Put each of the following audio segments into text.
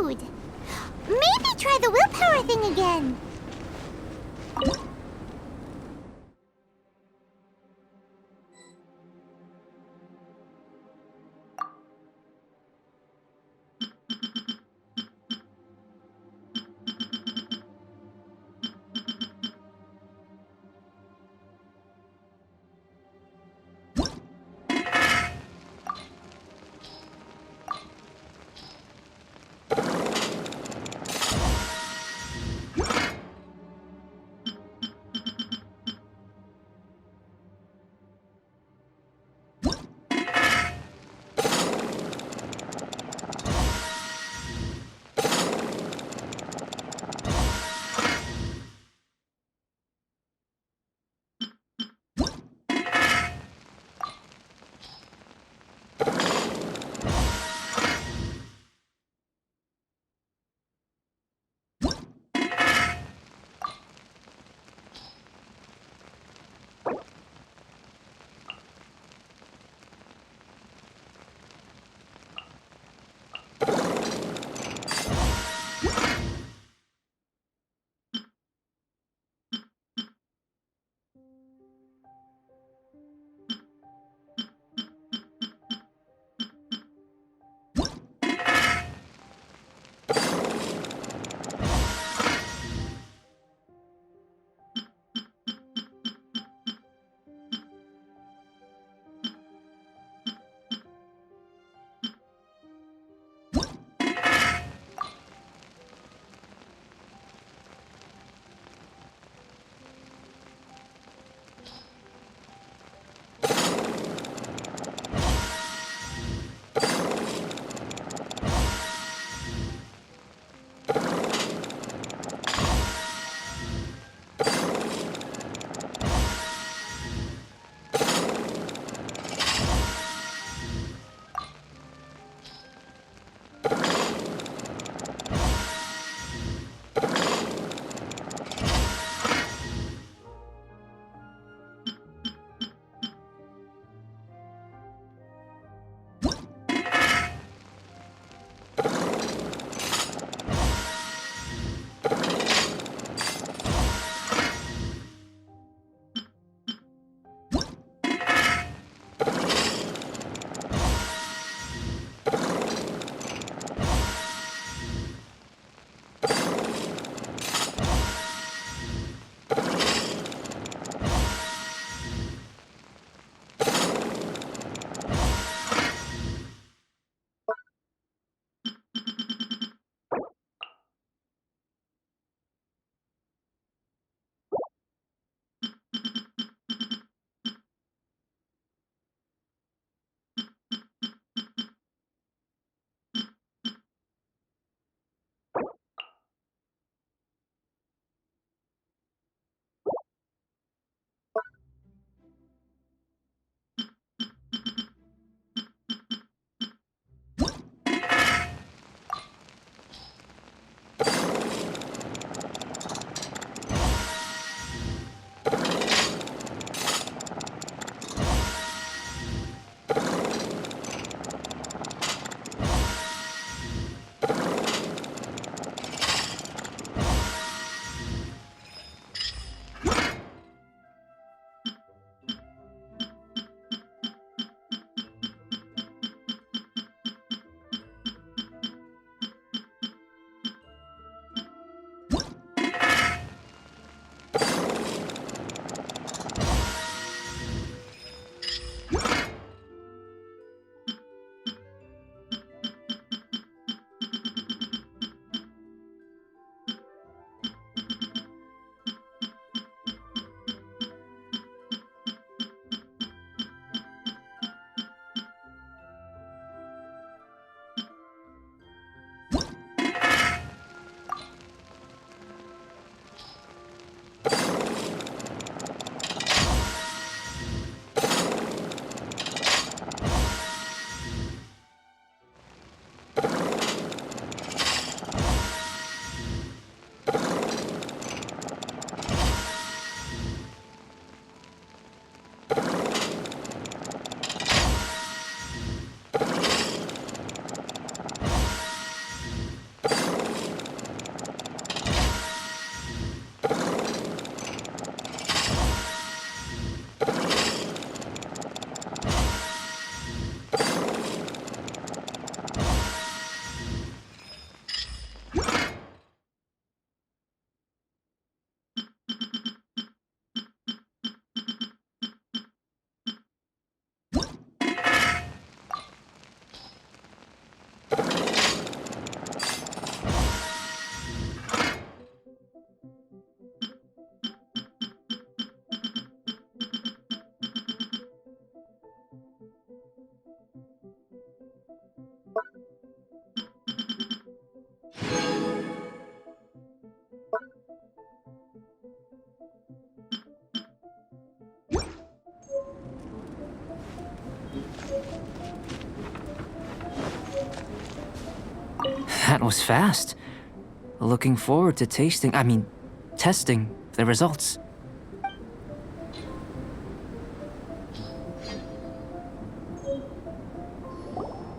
food. Maybe try the willpower thing again. That was fast. Looking forward to testing the results.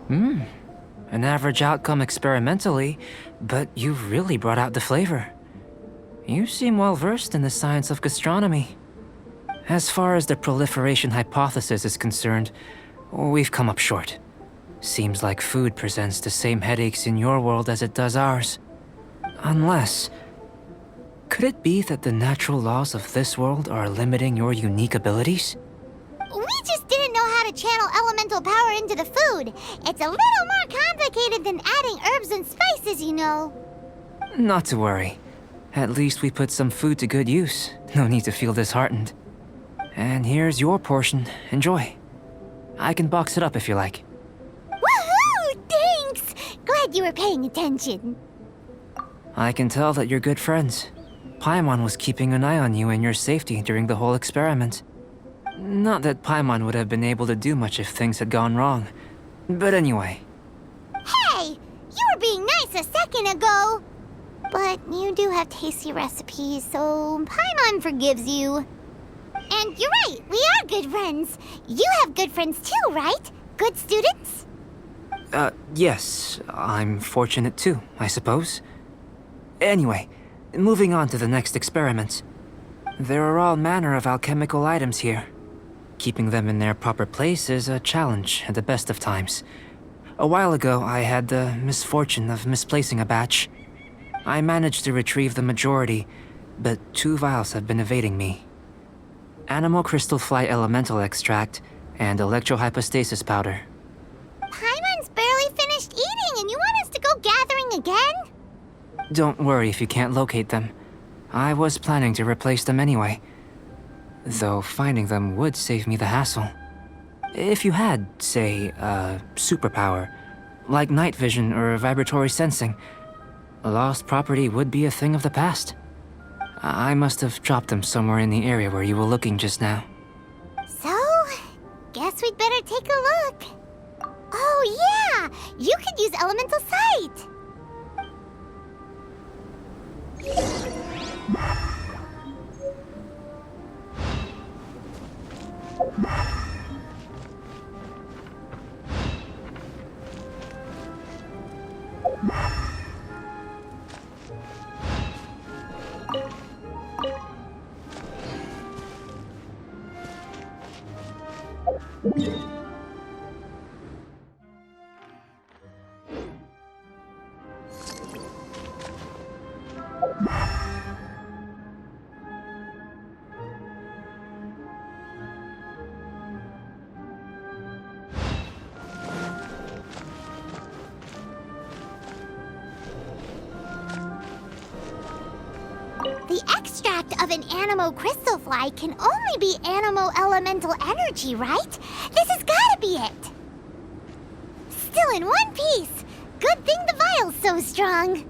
An average outcome experimentally, but you've really brought out the flavor. You seem well versed in the science of gastronomy. As far as the proliferation hypothesis is concerned, we've come up short. Seems like food presents the same headaches in your world as it does ours. Unless... could it be that the natural laws of this world are limiting your unique abilities? We just didn't know how to channel elemental power into the food. It's a little more complicated than adding herbs and spices, you know. Not to worry. At least we put some food to good use. No need to feel disheartened. And here's your portion. Enjoy. I can box it up if you like. Woohoo! Thanks! Glad you were paying attention. I can tell that you're good friends. Paimon was keeping an eye on you and your safety during the whole experiment. Not that Paimon would have been able to do much if things had gone wrong. But anyway. Hey! You were being nice a second ago! But you do have tasty recipes, so Paimon forgives you. And you're right, we are good friends. You have good friends too, right? Good students? Yes. I'm fortunate too, I suppose. Anyway, moving on to the next experiment. There are all manner of alchemical items here. Keeping them in their proper place is a challenge at the best of times. A while ago, I had the misfortune of misplacing a batch. I managed to retrieve the majority, but 2 vials have been evading me. Animal crystal fly elemental extract and electrohypostasis powder. Paimon's barely finished eating and you want us to go gathering again? Don't worry if you can't locate them. I was planning to replace them anyway. Though finding them would save me the hassle. If you had, say, a superpower, like night vision or vibratory sensing, lost property would be a thing of the past. I must have dropped them somewhere in the area where you were looking just now. So, guess we'd better take a look. Oh yeah! You could use elemental sight! The extract of an animo crystal fly can only be animo elemental energy, right? This has gotta be it! Still in one piece! Good thing the vial's so strong!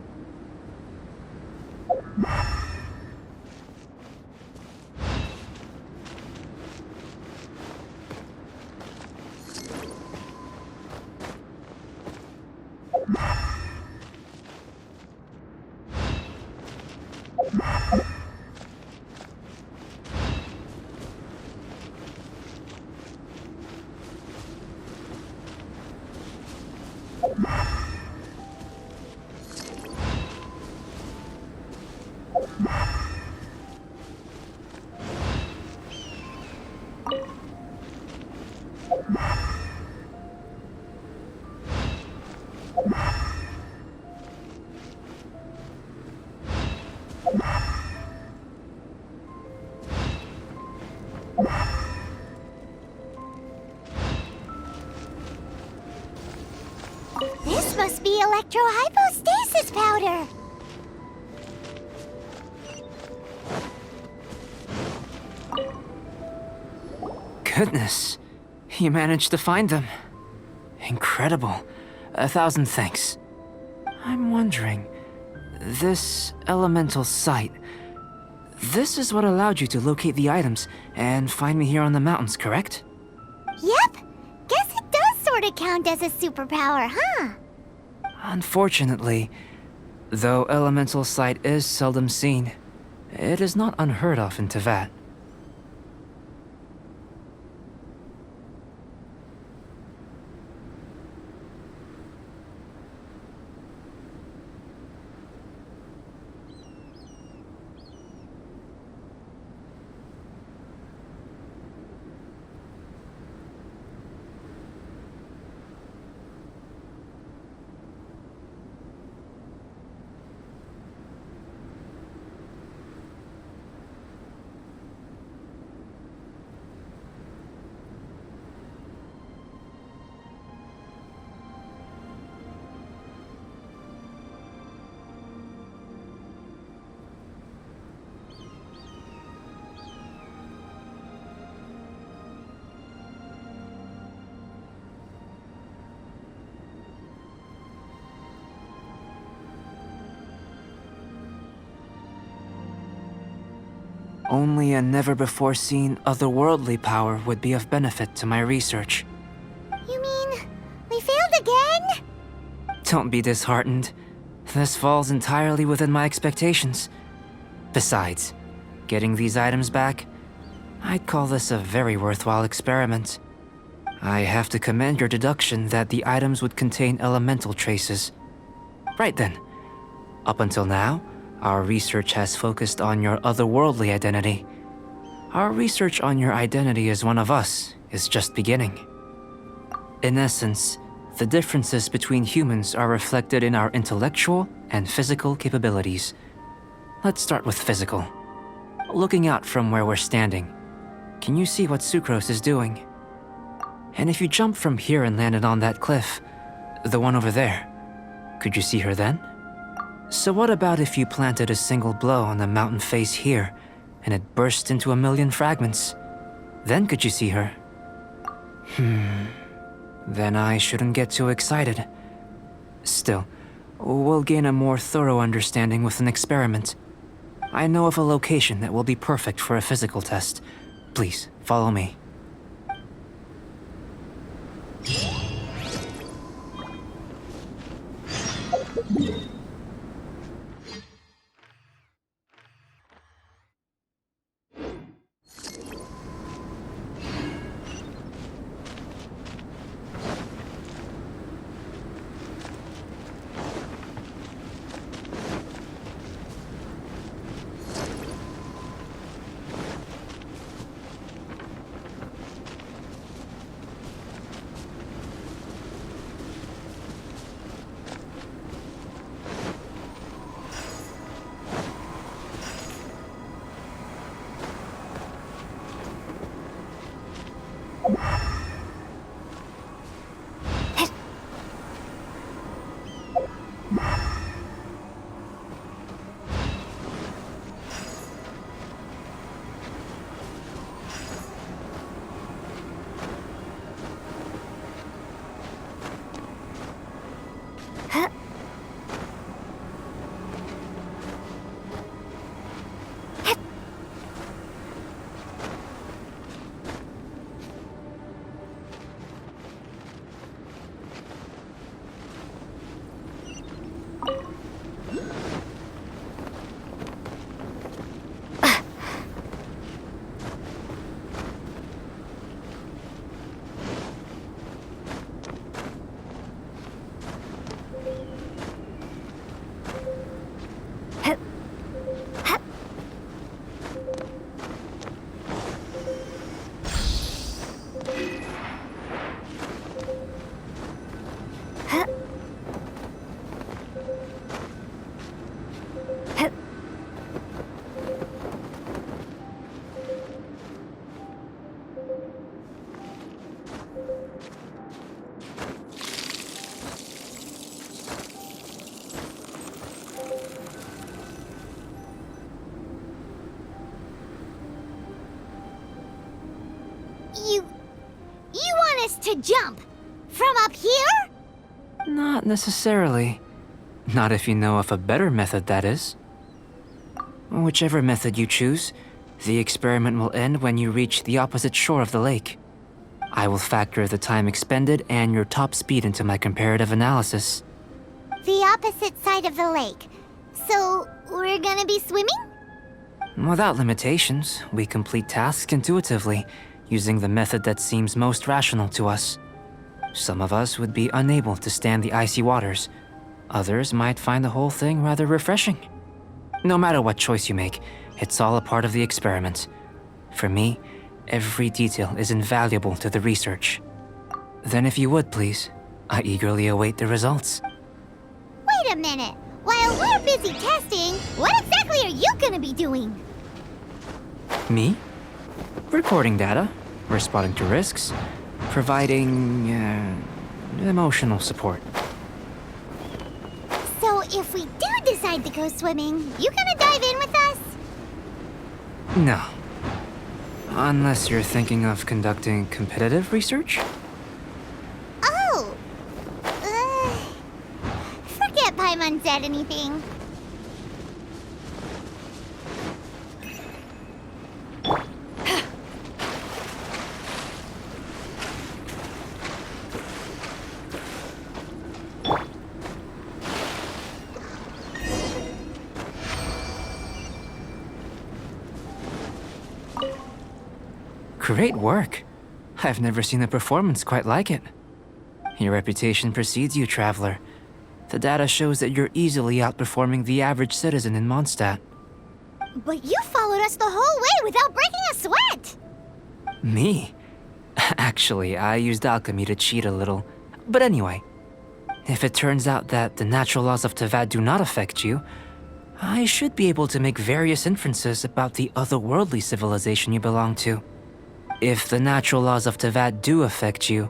This must be electrohypostasis powder! Goodness, you managed to find them. Incredible. 1,000 thanks. I'm wondering, this elemental sight, this is what allowed you to locate the items and find me here on the mountains, correct? Yep! Guess it does sort of count as a superpower, huh? Unfortunately, though elemental sight is seldom seen, it is not unheard of in Teyvat. Only a never-before-seen otherworldly power would be of benefit to my research. You mean we failed again? Don't be disheartened. This falls entirely within my expectations. Besides, getting these items back, I'd call this a very worthwhile experiment. I have to commend your deduction that the items would contain elemental traces. Right then. Up until now, our research has focused on your otherworldly identity. Our research on your identity as one of us is just beginning. In essence, the differences between humans are reflected in our intellectual and physical capabilities. Let's start with physical. Looking out from where we're standing, can you see what Sucrose is doing? And if you jump from here and landed on that cliff, the one over there, could you see her then? So what about if you planted a single blow on the mountain face here, and it burst into a million fragments? Then could you see her? Then I shouldn't get too excited. Still, we'll gain a more thorough understanding with an experiment. I know of a location that will be perfect for a physical test. Please, follow me. You want us to jump? From up here? Not necessarily. Not if you know of a better method, that is. Whichever method you choose, the experiment will end when you reach the opposite shore of the lake. I will factor the time expended and your top speed into my comparative analysis. The opposite side of the lake. So, we're gonna be swimming? Without limitations, we complete tasks intuitively, using the method that seems most rational to us. Some of us would be unable to stand the icy waters. Others might find the whole thing rather refreshing. No matter what choice you make, it's all a part of the experiment. For me, every detail is invaluable to the research. Then if you would, please, I eagerly await the results. Wait a minute. While we're busy testing, what exactly are you gonna be doing? Me? Recording data, responding to risks, providing, emotional support. So if we do decide to go swimming, you gonna dive in with us? No. Unless you're thinking of conducting competitive research? Oh! Forget Paimon said anything. Great work. I've never seen a performance quite like it. Your reputation precedes you, traveler. The data shows that you're easily outperforming the average citizen in Mondstadt. But you followed us the whole way without breaking a sweat! Me? Actually, I used alchemy to cheat a little. But anyway, if it turns out that the natural laws of Tavad do not affect you, I should be able to make various inferences about the otherworldly civilization you belong to. If the natural laws of Tavad do affect you,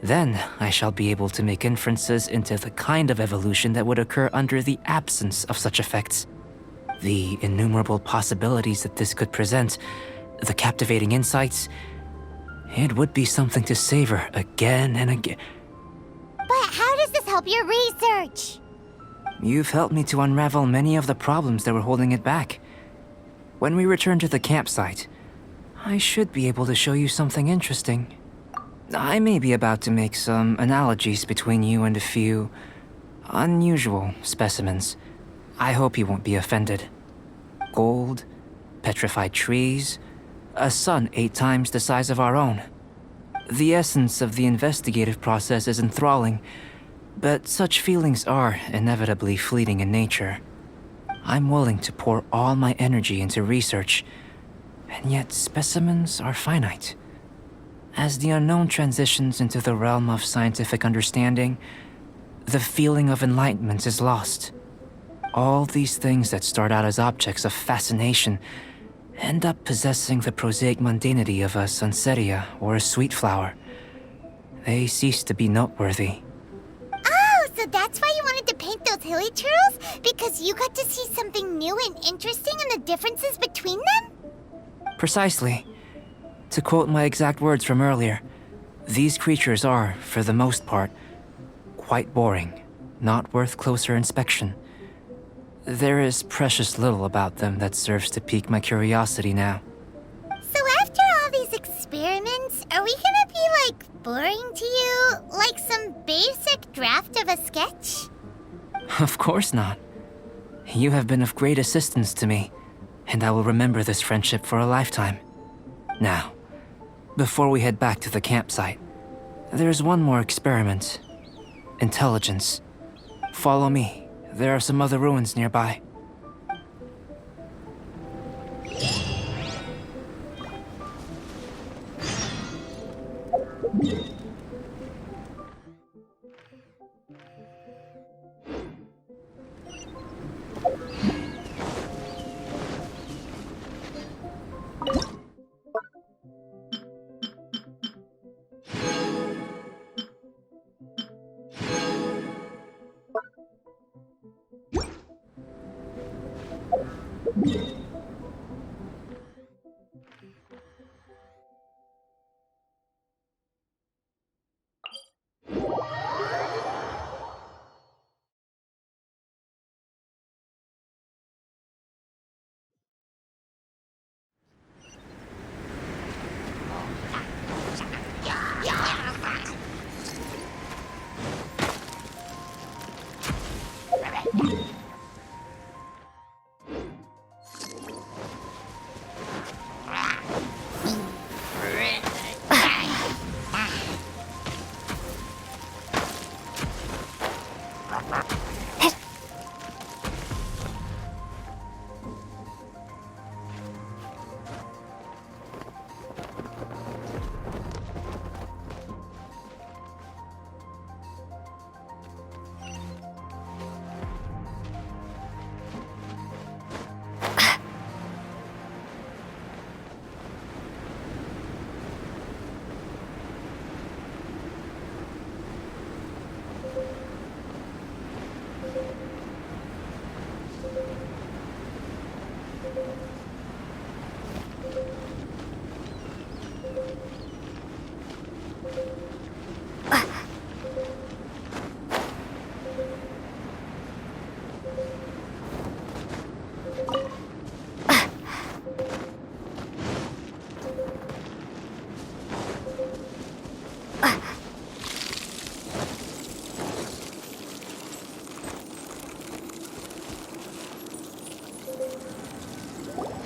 then I shall be able to make inferences into the kind of evolution that would occur under the absence of such effects. The innumerable possibilities that this could present, the captivating insights, it would be something to savor again and again. But how does this help your research? You've helped me to unravel many of the problems that were holding it back. When we return to the campsite, I should be able to show you something interesting. I may be about to make some analogies between you and a few unusual specimens. I hope you won't be offended. Gold, petrified trees, a sun 8 times the size of our own. The essence of the investigative process is enthralling, but such feelings are inevitably fleeting in nature. I'm willing to pour all my energy into research, and yet specimens are finite. As the unknown transitions into the realm of scientific understanding, the feeling of enlightenment is lost. All these things that start out as objects of fascination end up possessing the prosaic mundanity of a sunsettia or a sweet flower. They cease to be noteworthy. Oh, so that's why you wanted to paint those hilly turtles? Because you got to see something new and interesting in the differences between them? Precisely. To quote my exact words from earlier, these creatures are, for the most part, quite boring, not worth closer inspection. There is precious little about them that serves to pique my curiosity now. So after all these experiments, are we gonna be, like, boring to you? Like some basic draft of a sketch? Of course not. You have been of great assistance to me, and I will remember this friendship for a lifetime. Now, before we head back to the campsite, there's one more experiment. Intelligence. Follow me. There are some other ruins nearby.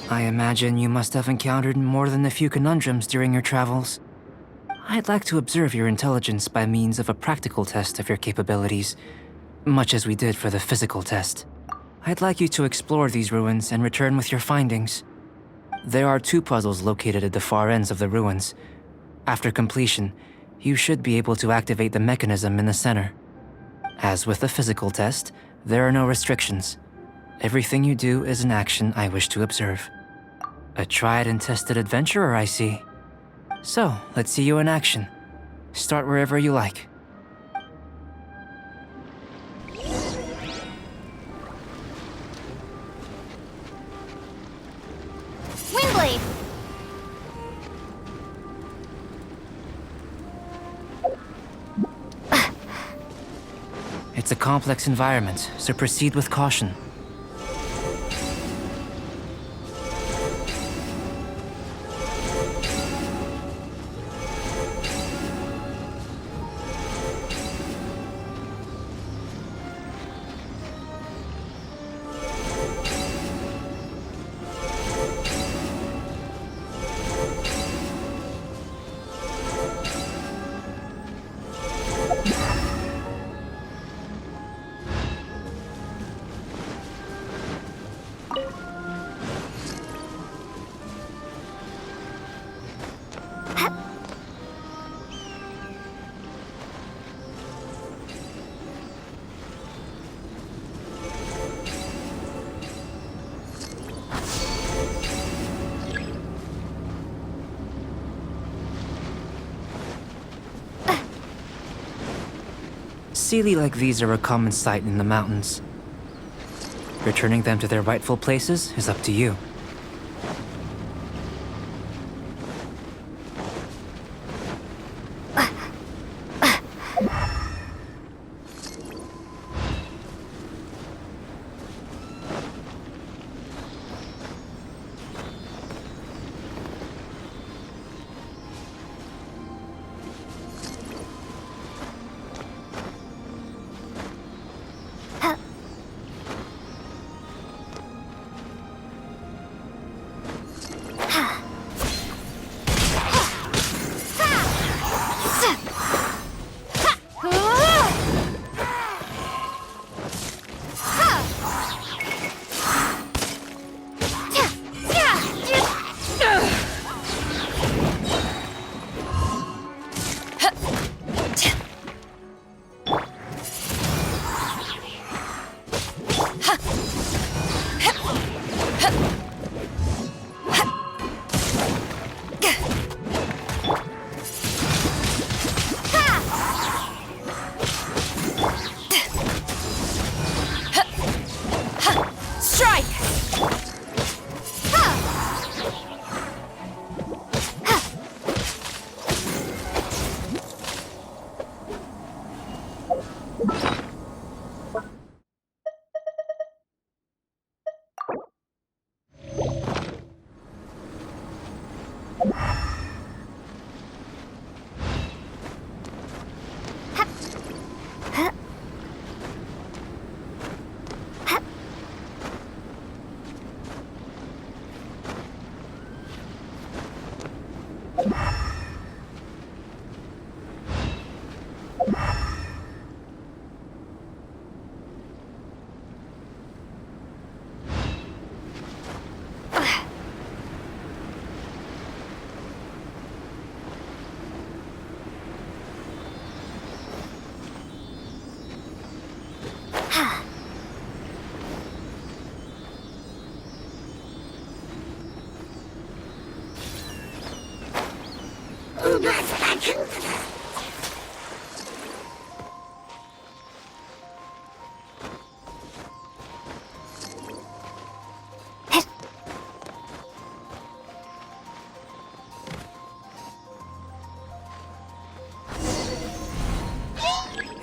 I imagine you must have encountered more than a few conundrums during your travels. I'd like to observe your intelligence by means of a practical test of your capabilities, much as we did for the physical test. I'd like you to explore these ruins and return with your findings. There are 2 puzzles located at the far ends of the ruins. After completion, you should be able to activate the mechanism in the center. As with the physical test, there are no restrictions. Everything you do is an action I wish to observe. A tried and tested adventurer, I see. So, let's see you in action. Start wherever you like. Windblade! It's a complex environment, so proceed with caution. Sealy like these are a common sight in the mountains. Returning them to their rightful places is up to you.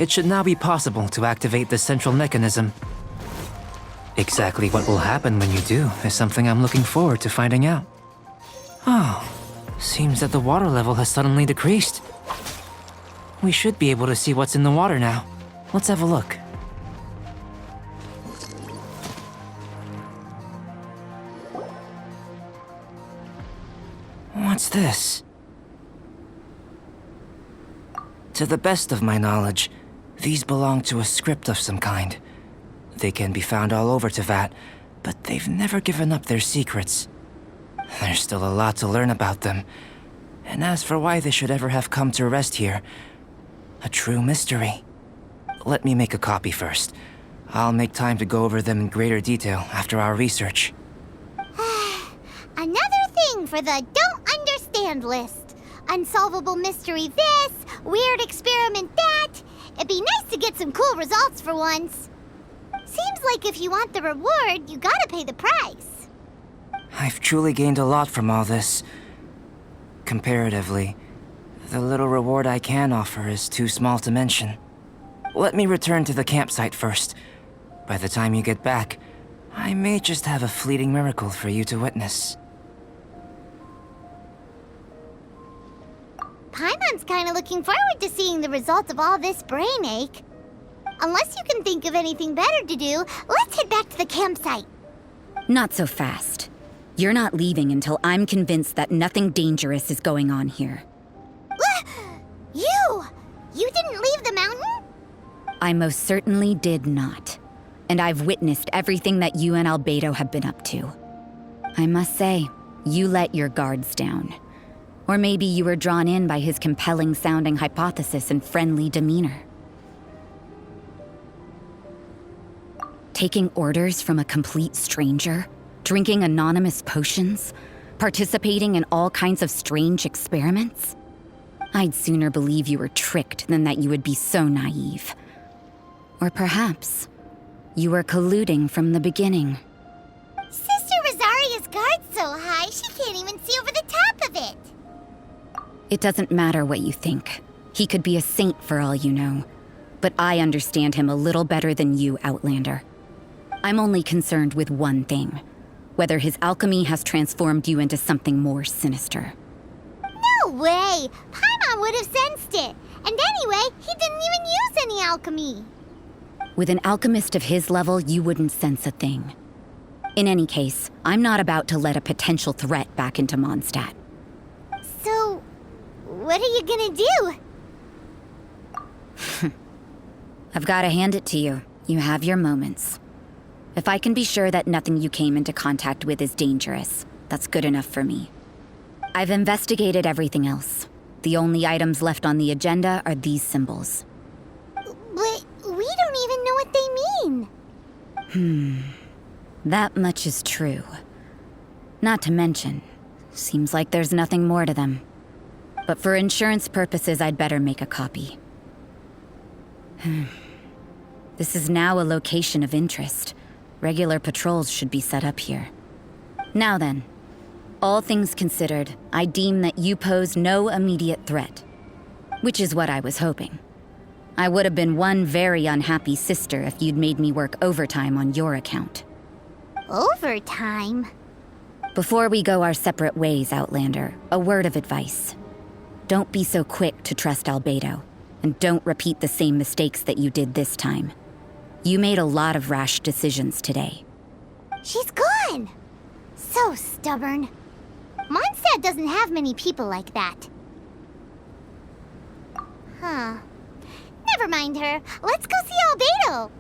it should now be possible to activate the central mechanism. Exactly what will happen when you do is something I'm looking forward to finding out. Oh, seems that the water level has suddenly decreased. We should be able to see what's in the water now. Let's have a look. What's this? To the best of my knowledge, these belong to a script of some kind. They can be found all over Teyvat, but they've never given up their secrets. There's still a lot to learn about them. And as for why they should ever have come to rest here, a true mystery. Let me make a copy first. I'll make time to go over them in greater detail after our research. Another thing for the don't understand list. Unsolvable mystery this, weird experiment that. It'd be nice to get some cool results for once. Seems like if you want the reward, you gotta pay the price. I've truly gained a lot from all this. Comparatively, the little reward I can offer is too small to mention. Let me return to the campsite first. By the time you get back, I may just have a fleeting miracle for you to witness. Paimon's kinda looking forward to seeing the result of all this brain ache. Unless you can think of anything better to do, let's head back to the campsite. Not so fast. You're not leaving until I'm convinced that nothing dangerous is going on here. You didn't leave the mountain? I most certainly did not. And I've witnessed everything that you and Albedo have been up to. I must say, you let your guards down. Or maybe you were drawn in by his compelling-sounding hypothesis and friendly demeanor. Taking orders from a complete stranger, drinking anonymous potions, participating in all kinds of strange experiments? I'd sooner believe you were tricked than that you would be so naive. Or perhaps you were colluding from the beginning. Sister Rosaria's guard's so high, she can't even see over the top of it. It doesn't matter what you think. He could be a saint for all you know. But I understand him a little better than you, Outlander. I'm only concerned with one thing. Whether his alchemy has transformed you into something more sinister. No way! Paimon would have sensed it. And anyway, he didn't even use any alchemy. With an alchemist of his level, you wouldn't sense a thing. In any case, I'm not about to let a potential threat back into Mondstadt. So, what are you gonna do? I've got to hand it to you. You have your moments. If I can be sure that nothing you came into contact with is dangerous, that's good enough for me. I've investigated everything else. The only items left on the agenda are these symbols. But we don't even know what they mean. That much is true. Not to mention, seems like there's nothing more to them. But for insurance purposes, I'd better make a copy. This is now a location of interest. Regular patrols should be set up here. Now then, all things considered, I deem that you pose no immediate threat. Which is what I was hoping. I would have been one very unhappy sister if you'd made me work overtime on your account. Overtime? Before we go our separate ways, Outlander, a word of advice. Don't be so quick to trust Albedo, and don't repeat the same mistakes that you did this time. You made a lot of rash decisions today. She's gone! So stubborn. Mondstadt doesn't have many people like that. Huh. Never mind her. Let's go see Albedo.